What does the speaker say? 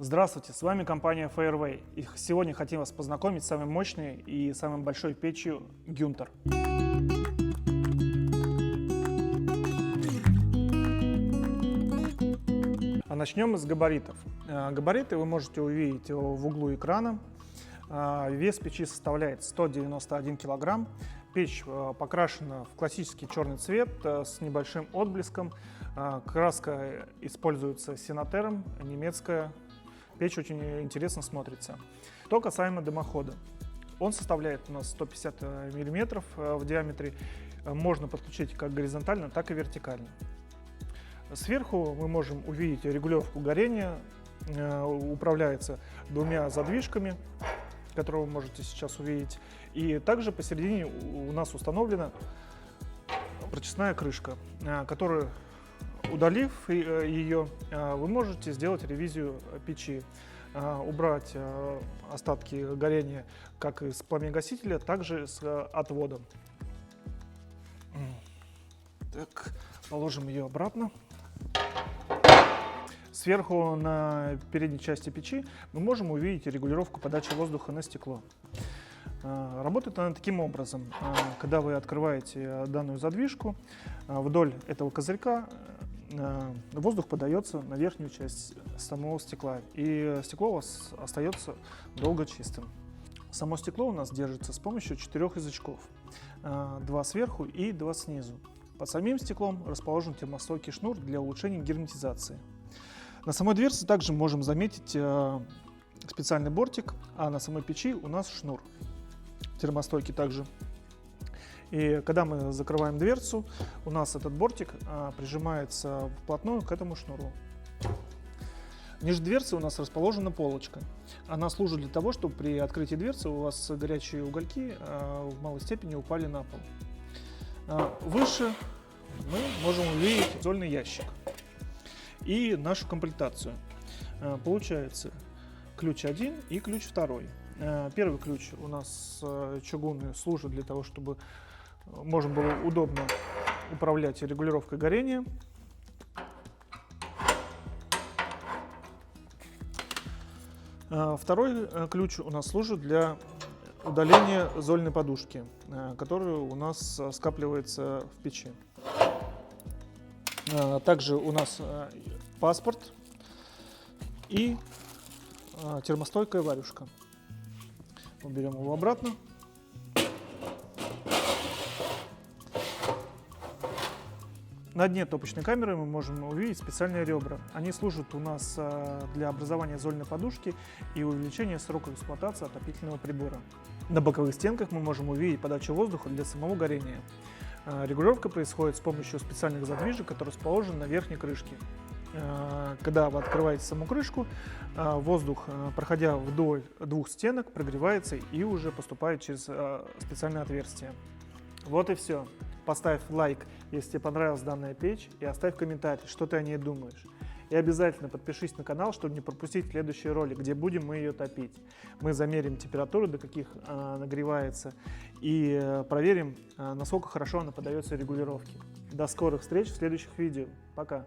Здравствуйте, с вами компания Fairway. И сегодня хотим вас познакомить с самой мощной и самой большой печью Гюнтер. А начнем с габаритов. Габариты вы можете увидеть в углу экрана. Вес печи составляет 191 килограмм. Печь покрашена в классический черный цвет с небольшим отблеском. Краска используется Сенатером, немецкая. Печь очень интересно смотрится. Что касаемо дымохода. Он составляет у нас 150 мм в диаметре. Можно подключить как горизонтально, так и вертикально. Сверху мы можем увидеть регулировку горения. Управляется двумя задвижками, которые вы можете сейчас увидеть. И также посередине у нас установлена прочистная крышка, которую, удалив ее, вы можете сделать ревизию печи, убрать остатки горения как из пламегасителя, так же с отводом. Так, положим ее обратно. Сверху на передней части печи мы можем увидеть регулировку подачи воздуха на стекло. Работает она таким образом. Когда вы открываете данную задвижку, вдоль этого козырька воздух подается на верхнюю часть самого стекла, и стекло у вас остается долго чистым. Само стекло у нас держится с помощью 4 язычков, 2 сверху и 2 снизу. Под самим стеклом расположен термостойкий шнур для улучшения герметизации. На самой дверце также можем заметить специальный бортик, а на самой печи у нас шнур термостойкий также. И когда мы закрываем дверцу, у нас этот бортик прижимается вплотную к этому шнуру. Ниже дверцы у нас расположена полочка. Она служит для того, чтобы при открытии дверцы у вас горячие угольки в малой степени упали на пол. Выше мы можем увидеть зольный ящик и нашу комплектацию. Получается ключ 1 и ключ 2. Первый ключ у нас чугунный, служит для того, чтобы можно было удобно управлять регулировкой горения. Второй ключ у нас служит для удаления зольной подушки, которая у нас скапливается в печи. Также у нас паспорт и термостойкая варюшка. Уберем его обратно. На дне топочной камеры мы можем увидеть специальные ребра. Они служат у нас для образования зольной подушки и увеличения срока эксплуатации отопительного прибора. На боковых стенках мы можем увидеть подачу воздуха для самого горения. Регулировка происходит с помощью специальных задвижек, которые расположены на верхней крышке. Когда вы открываете саму крышку, воздух, проходя вдоль 2 стенок, прогревается и уже поступает через специальное отверстие. Вот и все. Поставь лайк, если тебе понравилась данная печь, и оставь комментарий, что ты о ней думаешь. И обязательно подпишись на канал, чтобы не пропустить следующий ролик, где будем мы ее топить. Мы замерим температуру, до каких нагревается, и проверим, насколько хорошо она поддается регулировке. До скорых встреч в следующих видео. Пока!